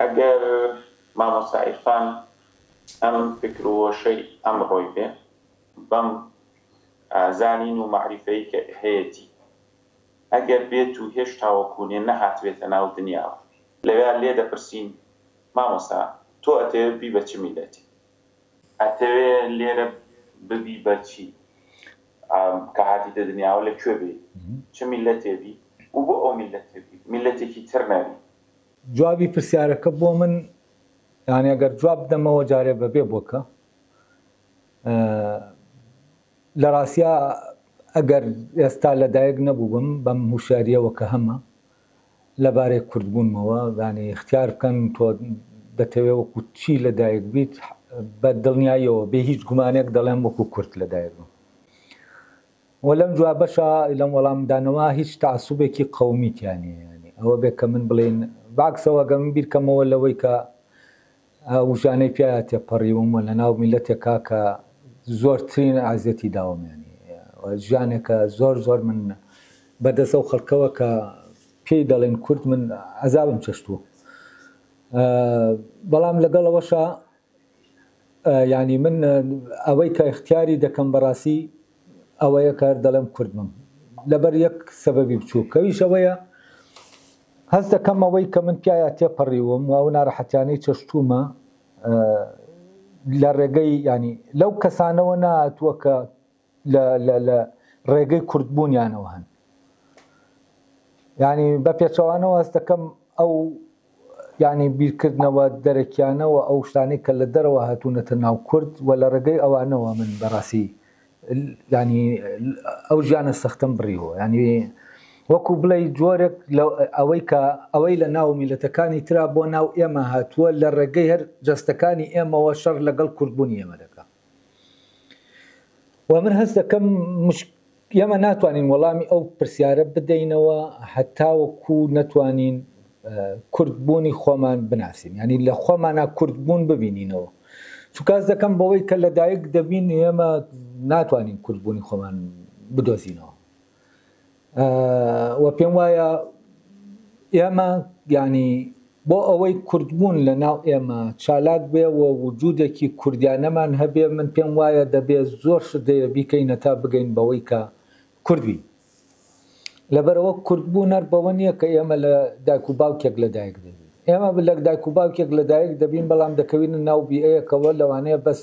ئەگەر مامۆستا عیرفان ئەم فکر و وەشەی ئەمڕۆی بێ بەم زانین و معریفەی کە هەیەی ئەگەر بێت و هێشتا وەکوونێ نەهاتوێتە ناو دنیاوە لەوێ لێ دەپرسین مامۆستا تۆ ئەتەوێت بی بە چ میلەتی؟ ئەتەوێت لێرە ببی بە چی کە هاتیتە دنیاوە لەکوێ بێ چ میلەتێ بی و بۆ ئەو میلەتێ بی میلەتێکی تر نەبی؟ جوابی پرسیارەکە بۆ من یعنی ئەگەر جواب بدەمەوە جارێ بەبێ بۆکە لە ڕاستیا ئەگەر ئێستا لەدایک نەبووبم بەم هوشیاریەوە کە هەمە لەبارەی کوردبوونمەوە ینی اختیار بکەن تۆ دەتەوێت وەکو چی لەدایک بیت بە دڵنیاییەوە بێ هیچ گومانێک دەڵێم وەکو کورد لەدایک بووم وە لەم جوابەشە لەم وەڵامدانەوە هیچ تعسوبێکی قەومیتیانە ینی ئەوە بێت کە من بڵێن باکسەوە گە من بیرکەمەوە لەوەی کە وژانەی پیاە تێپەڕیوم لە ناو میلەتێکا کە زۆرترین ئازیەتی داوەمیانی ژیانێکە زۆر من بەدەستە و خەڵکەوە کە پێی دەڵێن کورد من عەزابم چەشتووە بەڵام لەگەڵەوەشە ینی من ئەوەی کە اختیاری دەکەم بەڕاستی ئەوەیە کار دەڵێم کوردمم لەبەر یەک سەبەبی بچوو کەویش ئەوەیە هەست دەکەم ئەوەی کە من پیاە تێپەڕیوم و ئەو ناڕەحەتیانەی چەشتومە لە ڕێگەی ینی لەو کەسانەوە نهاتووە کە لە ڕێگەی کوردبوونیانەوە هەن ینی بە پێچەوانەوە هەست دەکەم ئەو ینی بیرکردنەوە دەرەکیانەوە ئەو شتانەی کە لە دەرەوە هاتوونەتە ناو کورد و لە ڕێگەی ئەوانەوە من بەڕاستی ینی ئەو ژیانە سەختم بڕیوە ینی وەکو بڵێ جۆرێک ئەوەی کە ئەوەی لە ناو میلەتەکانی ترا بۆ ناو ئێمە هاتووە لە ڕێگەی هەر جەستەکانی ئێمەوە شەڕ لەگەڵ کوردبوونی ئێمە دەکات و من هەست دەکەم ئێمە ناتوانین وەڵامی ئەو پرسیارە بدەینەوە هەتا وەکو نەتوانین کوردبوونی خۆمان بناسیین ینی لە خۆمانە کوردبوون ببینینەوە چونکاس دەکەم بەوەی کە لەدایک دەبین ئێمە ناتوانین کوردبوونی خۆمان بدۆزینەوە و پێم وایە ئێمە ینی بۆ ئەوەی کوردبوون لە ناو ئێمە چالاک بێ و وجودێکی کوردیانەمان هەبێ من پێم وایە دەبێت زۆر شدەیە بیکەینە تا بگەین بەوەی کە کوردبی لەبەرەوە کوردبوون هەر بەوە نییە کە ئێمە لە دایک و باوکێک لەدایک دەبین ئێمە لە دایک و باوکێک لەدایک دەبین بەڵام دەکەوین ناو بیئەیەکەوە لەوانەیە بەس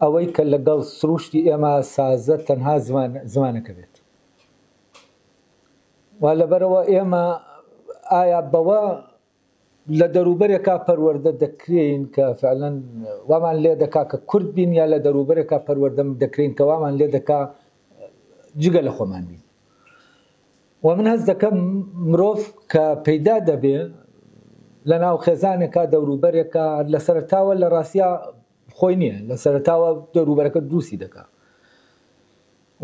ئەوەی کە لەگەڵ سروشتی ئێمە سازە تەنها زمانەکە بێت و لەبەرەوە ئێمە ئایا بەوە لە دەروبەرێکا پەروەردە دەکرێن کە فعلەن وامان لێ دەکا کە کورد بین یا لە دەروبەرێکا پەروەردەم دەکرێن کە وامان لێ دەکا جگە لە خۆمان بین و من هەست دەکەم مرۆڤ کە پەیدا دەبێ لە ناو خێزانێکا دەوروبەرێکە لە سەرتاوە لە ڕاستیا خۆی نییە لە سەرتاوە دەوروبەرەکە دروستی دەکات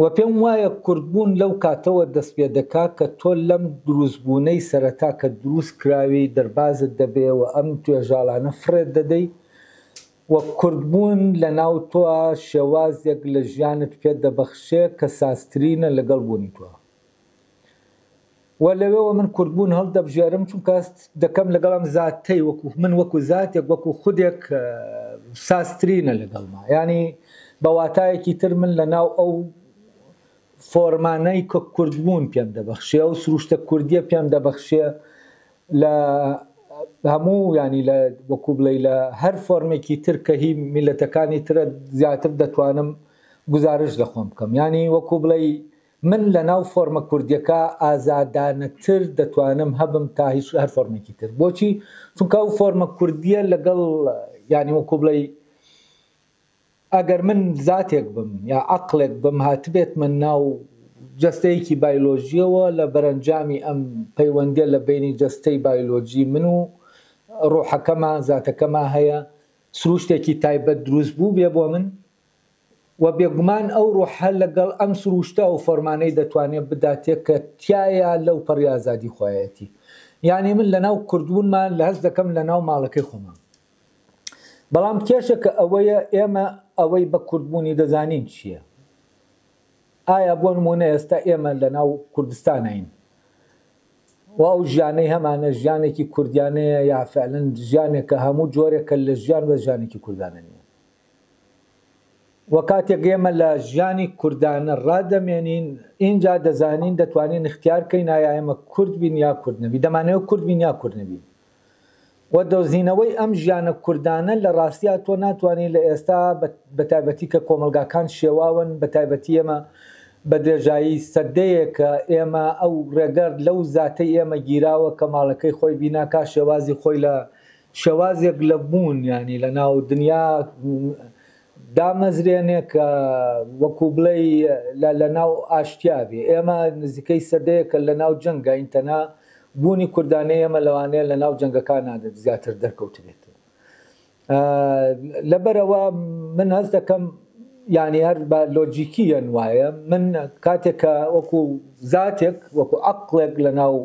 و پێم وایە کوردبوون لەو کاتەوە دەست پێ دەکات کە تۆ لەم دروستبوونەی سەرەتا کە دروست کراوی دەربازت دەبێ و ئەم توێژاڵانە فڕێت دەدەی و کوردبوون لە ناو تۆ شێوازێک لە ژیانت پێ دەبەخشێ کە ساسترینە لەگەڵ بوونی توە و لەوێەوە من کوردبوون هەڵدەبژێرم چونکە دەکەم لەگەڵم زاتەی وەکو من وەکو زاتێک وەکو خودێک ساسترینە لەگەڵما ینی بەواتایەکی تر من لە ناو ئەو فۆرمانەی کە کوردبوون پێم دەبەخشێ و سروشتە کوردیە پێم دەبەخشێ لە هەموو ینی لە وەکو بڵێ لە هەر فۆرمێکی تر کە هی میلەتەکانی ترە زیاتر دەتوانم گزارش لە خۆم بکەم ینی وەکو بڵێ من لە ناو فۆرمە کوردیەکە ئازادانەتر دەتوانم هەبم تا هیچ هەر فۆرمێکی تر بۆچی چونکە ئەو فۆرمە کوردیە لەگەڵ ینی وەکو بڵێ ئەگەر من زاتێک بم یا عەقڵێک بم هاتبێت من ناو جەستەیەکی بایۆلۆژیەوە لە بەرەنجامی ئەم پەیوەندیە لە بینی جەستەی بایۆلۆژی من و ڕۆحەکەما زاتەکەما هەیە سروشتێکی تایبەت دروست بوو بێ بۆ من و بێگومان ئەو ڕۆحە لەگەڵ ئەم سروشتە و فۆرمانەی دەتوانێت بداتێت کە تایە لەو پەڕی ئازادی خۆیەتی یعنی من لە ناو کوردبوونمان لە هەست دەکەم لە ناو ماڵەکەی خۆمان بەڵام کێشەکە ئەوەیە ئێمە ئەوەی بە کوردبوونی دەزانین چییە ئایا بۆ نمونە ئێستا ئێمە لە ناو کوردستانین و ئەو ژیانەی هەمانە ژیانێکی کوردیانەیە یا فعلەن ژیانێکە هەموو جۆرێکە لە ژیان بە ژیانێکی کوردانە نیە. وە کاتێک ئێمە لە ژیانی کوردانە ڕادەمێنین ئینجا دەزانین دەتوانین اختیارکەین ئایا ئێمە کورد بین یا کورد نەبین، دەمانەوێت کورد بین یا کورد نەبین. و دۆزینەوەی ئەم ژیانە کوردانە لە ڕاستیا تۆ ناتوانین لە ئێستا بە تایبەتی کە کۆمەلگاکان شێواون بە تایبەتی ئێمە بە درێژایی سەدەیەکە ئێمە ئەو ڕێگەر لەو زاتەی ئێمە گیراوە کە ماڵەکەی خۆی بیناکە شێوازی خۆی لە شێوازێک لە بوون ینی لە ناو دنیا دامەزرێنێ کە وەکو بڵێ لە ناو ئاشتیابێ. ئێمە نزیکەی سەدەیەکە لە ناو جەنگە ئینتەنا بوونی کوردانەی ئێمە لەوانەیە لە ناو جەنگەکان نادێت زیاتر دەرکەوت بێت. لەبەرەوە من هەست دەکەم یعنی هەر بە لۆجیکیەن وایە من کاتێککە وەکو زاتێک وەکو عەقڵێک لە ناو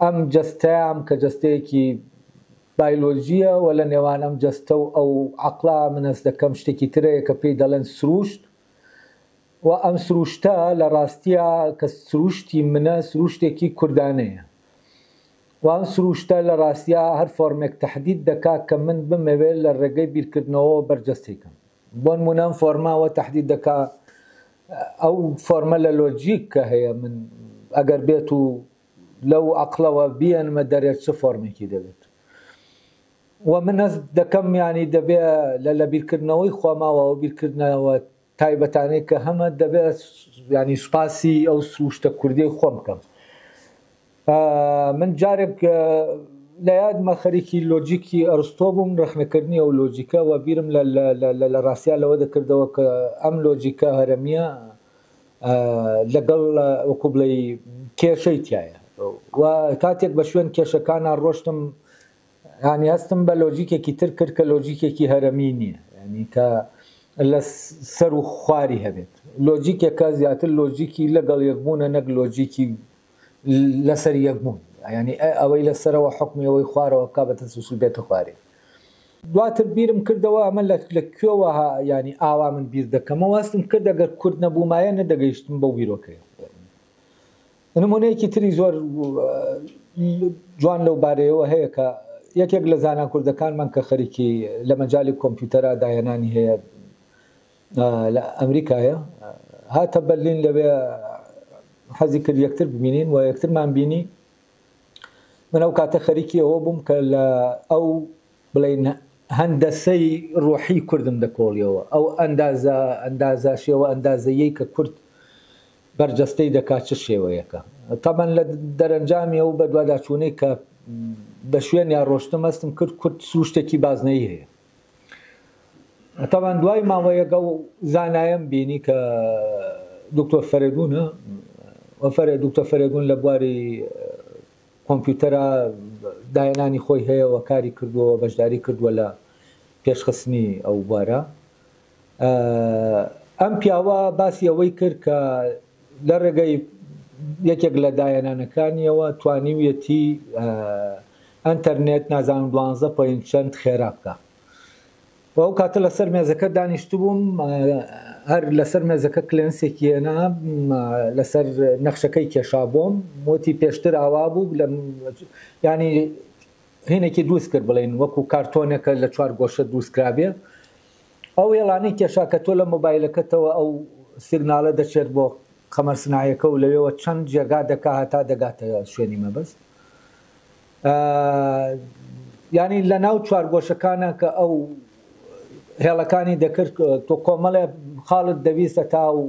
ئەم جەستەیەم کە جەستەیەکی بایۆلۆژیە و لە نێوان ئەم جەستە و ئەو عەقڵا من هەست دەکەم شتێکی ترەیە کە پێی دەڵێن سروشت و ئەم سروشتە لە ڕاستیە کە سروشتی منە سروشتێکی کوردانەیە و ئەم سروشتە لە ڕاستیا هەر فۆرمێک تەحدید دەکات کە من بمەوێت لە ڕێگەی بیرکردنەوە بەرجەستێکم. بۆ نمونە ئەم فۆرماوە تەحدید دەکات ئەو فۆرمە لە لۆجیک کە هەیە من ئەگەر بێت و لەو عەقڵەوە بیەنمە دەرێت چه فۆرمێکی دەبێت. و من هەست دەکەم ینی دەبێت لە بیرکردنەوەی خۆماوە و بیرکردنەوە تایبەتانەی کە هەمە دەبێت ینی سوپاسی ئەو سروشتە کوردی خۆم بکەم. من جارێک لە یادمە خەریکی لۆجیکی ئەرستۆ بووم ڕخنەکردنی ئەو لۆجیکە و بیرم لە ڕاستیا لەوە دەکردەوە کە ئەم لۆجیکە هەرەمیە لەگەڵ وەکو بڵێ کێشەی تایە و کاتێک بە شوێن کێشەکانە ڕۆشتم ینی هەستم بە لۆجیکێکی تر کرد کە لۆجیکێکی هەرەمی نییە ینی کە لە سەر و خواری هەبێت. لۆجیکێکە زیاتر لۆجیکی لەگەڵ یەکبوونە نەک لۆجیکی لەسەر یەکبوون ینی ئەوەی لەسەرەوە حکمیەوەی خوارەوە کا بە تەسوسل بێتە خوارێ. دواتر بیرم کردەوە ئەمە لە کوێوە ینی ئاوا من بیر دەکەمەوە واستم کرد ئەگەر کورد نەبوومایە نەدەگەیشتم بەو بیرۆکەیە. نمونەیەکی تری زۆر جوان لەو بارەیەوە هەیە کە یەکێک لە زانان کوردەکانمان کە خەریکی لە مەجای کۆمپیوتەرا داهێنانی هەیە لە ئەمریکایە هاتە بەرلین لەوێ حەزی کرد یەکتر ببینین و یەکترمان بینی. من ئەو کاتە خەریکی ئەوە بووم کە لە ئەو بڵێن هەندەسەی ڕۆحی کوردم دەکۆڵیەوە ئەو ئەندازە شێوە ئەندازەیەی کە کورد بەرجەستەی دەکات چ شێوەیەکە. تەمەەن لە دەرەنجامی ئەو بە دوواداچوونەی کە بە شوێنیان ڕۆشتم هەستم کرد کورد سروشتێکی بازنەی هەیە. تەمەەن دوای ماوەیەکە و زانایم بینی کە دکتۆر فەرێدونە دکتۆر فەرێدون لە بواری کۆمپیوتەرا داهێنانی خۆی هەیە و کاری کردووە بەشداری کردووە لە پێشخستنی ئەو بوارە. ئەم پیاوە باسی ئەوەی کرد کە لە ڕێگەی یەکێک لە داهێنانەکانیەوە توانیویەتی ئەنتەرنێت نازانم 12 پۆینت چەند خێرا بکە. ئەو کاتە لەسەر مێزەکە دانیشت بووم هەر لەسەر مێزەکە کلێنسێکی هێنا لەسەر نەخشەکەی کێشا بووم وتی پێشتر ئاوا بوو ینی هینێکی دروست کرد بڵێن وەکو کارتۆنێکە لە چوار گۆشە دروستکرابێ ئەو وێڵانەی کێشا کە تۆ لە مۆبایلەکەتەوە ئەو سیگناڵە دەچێت بۆ قەمەرسنایەکە و لەوێەوە چەند جێگا دەکا هەتا دەگاتە شوێنی مەبەست. ینی لە ناو چوار گۆشەکانە کە ئەو هێڵەکانی دەکرد تۆ کۆمەڵێ خاڵت دەویستە تا و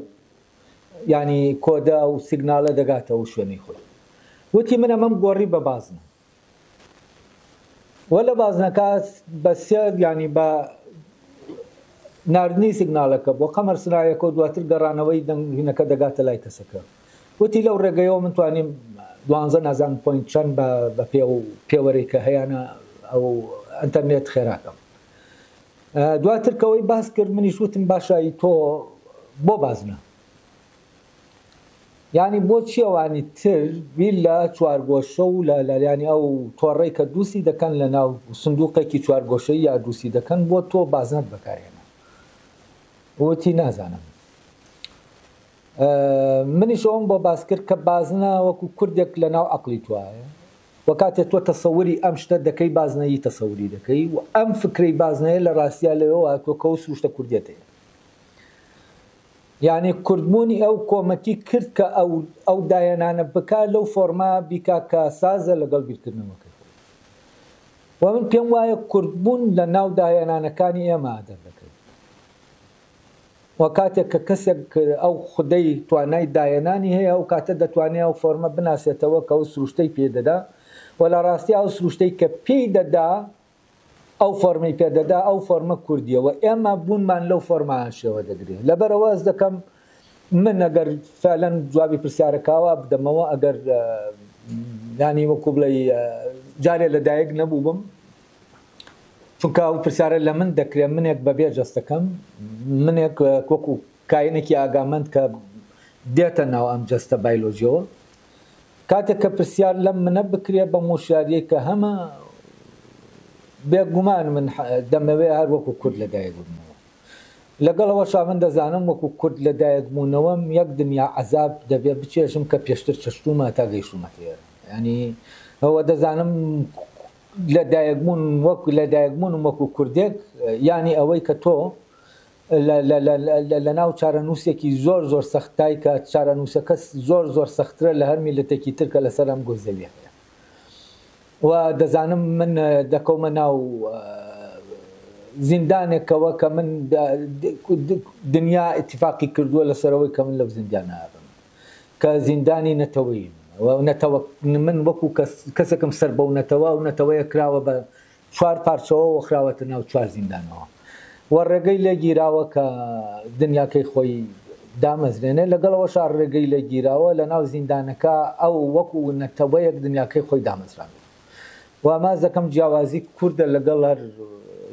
ینی کۆدا و سیگناڵە دەگاتەوە شوێنی خۆی. وتی من ئەمەم گۆڕی بە بازنە وە لە بازنەکە بەسێ ینی بە ناردنی سیگناڵەکە بۆ قەمەرسنایەکە و دواتر گەڕانەوەی دەنگینەکە دەگاتە لای کەسەکە. وتی لەو ڕێگەیەوە من توانیم 12 نازان پۆینت چەند بە پێوەرەی کە هەیەە ئەو ئەنتەرنێت خێراکەم. دواتر کەوەی باس کرد منیش وتم باشایی تۆ بۆ بازنە ینی بۆ چیەوانی تر بیر لە چوارگۆشە و لەلایانی ئەو تۆڕەی کە دووسی دەکەن لە ناو سندوقێکی چوارگۆشەی یا دووسی دەکەن بۆ تۆ بازنەت بەکارێنە. وتی نازانم. منیش ئەوم بۆ باس کرد کە بازنە وەکو کوردێک لە ناو عەقلی توایە و کاتێک تۆ تەسەووری ئەم شتە دەکەی بازنەیی تەسەووری دەکەی و ئەم فکرەی بازنەیە لە ڕاستیا لەوەوە تۆ کە سروشتە کوردێتەیە یعنی کوردبوونی ئەو کۆمەکی کرد کە ئەو دایەنانە بکات لەو فۆرما بیکا کە سازە لەگەڵ بیرکردنەوەکەی و من پێم وایە کوردبوون لە ناو دایەنانەکانی ئێمە دەردەکەوێت و کاتێک کە کەسێک ئەو خودەی توانای دایەنانی هەیە ئەو کاتە دەتوانێت ئەو فۆرمە بناسێتەوە کە ئەو سروشتەی پێدەدا و لە ڕاستی ئەو سروشتەی کە پێی دەدا ئەو فۆرمەی پێدەدا ئەو فۆرمە کوردیەوە ئێمە بوونمان لەو فۆرمانشەوە دەگرێت لەبەرەوە ئەس دەکەم من ئەگەر فعلەن جوابی پرسیارەکەوە بدەمەوە ئەگەر ینی وەکو بڵێ جارێ لەدایک نەبوو بم چونکە ئەو پرسیارە لە من دەکرێت منێک بەبێ جەستەکەم منێک وەکو کاینێکی ئاگامەند کە دێتە ناو ئەم جەستە بایۆلۆژیەوە کاتێک کە پرسیار لەم منە بکرێت بە مۆشیاریەی کە هەمە بێگومان من دەمەوێت هەر وەکو کورد لەدایک بوومەوە لەگەڵەوەشا من دەزانم وەکو کورد لەدایک بوونەوەم یەک دنیا عەزاب دەبێت بچێژم کە پێشتر چەشتومە تا گەیشتومە لێرە ینی ئەوە دەزانم لەدایکبوون وەکو لەدایکبوونم وەکو کوردێک ینی ئەوەی کە تۆ لە ناو چارەنووسێکی زۆر زۆر سەختای کە چارەنووسەکە زۆر زۆر سەختترە لە هەر میلەتێکی تر کە لەسەر ئەم گۆزەویە و دەزانم من دەکەومە ناو زیندانێکەوە کە من دنیا ئیتیفاقی کردووە لەسەرەوەی کە من لەو زیندانە هاتم کە زیندانی نەتەوەی نەتەوە من وەکو کەسێکم سەر بەو نەتەوە و نەتەوەیە کراوە بە 4 پارچەوە وەخراوەتە ناو 4 زیندانەوە و ڕێگەی لێگیراوە کە دنیاکەی خۆی دامەزرێنێ لەگەڵەوە شار ڕێگەی لێگیراوە لە ناو زیندانەکە ئەو وەکو نەتەوەیەک دنیاکەی خۆی دامەزران و ئاماز دەکەم جیاوازی کووردە لەگەڵ هەر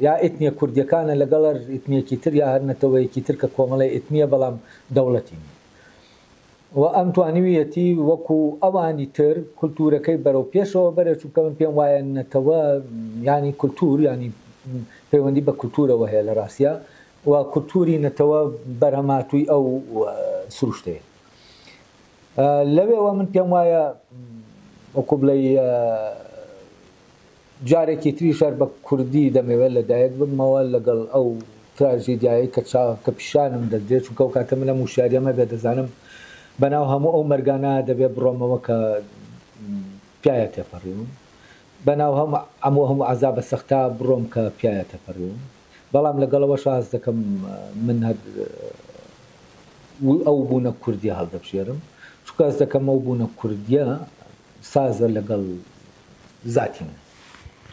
یا ئیتنیە کوردیەکانە لەگەڵ هەر ئیتنیەکی تر یا هەر نەتەوەیەکی تر کە کۆمەڵی ئیتنیە بەڵام دەوڵەتی و ئەم توانیویەتی وەکو ئەوانی تر کولتورەکەی بەرەو پێشەوە بەرە چونکە من پێم وایە نەتەوە ینی کولتور ینی پەیوەندی بە کولتورەوە هەیە لە ڕاستیە و کولتوری نەتەوە بەرهەماتووی ئەو سروشتەیە لەوێەوە من پێم وایە وەکو بڵێ جارێکی تریشار بە کوردی دەمەوێت لەدایک بمەوە لەگەڵ ئەو تراژیدیایی کە پیشانم دەدرێت چونکە ئەو کاتە من لە موشاریەمە بێ دەزانم بەناو هەموو ئەو مەرگانە دەبێت بڕۆمەوە کە پیاە تێپەڕیون بەناو هەموو عەزابە سەختا بڕۆم کە پیاە تێپەڕیون بەڵام لەگەڵەوە شاز دەکەم من هەر ئەو بوونە کوردیە هەڵدەبژێرم چونکە ئەس دەکەم ئەو بوونە کوردیە سازە لەگەڵ ذاتی من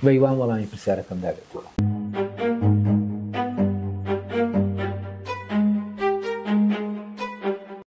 بەیوان وەڵامی پرسیارەکەم داگرێتەوە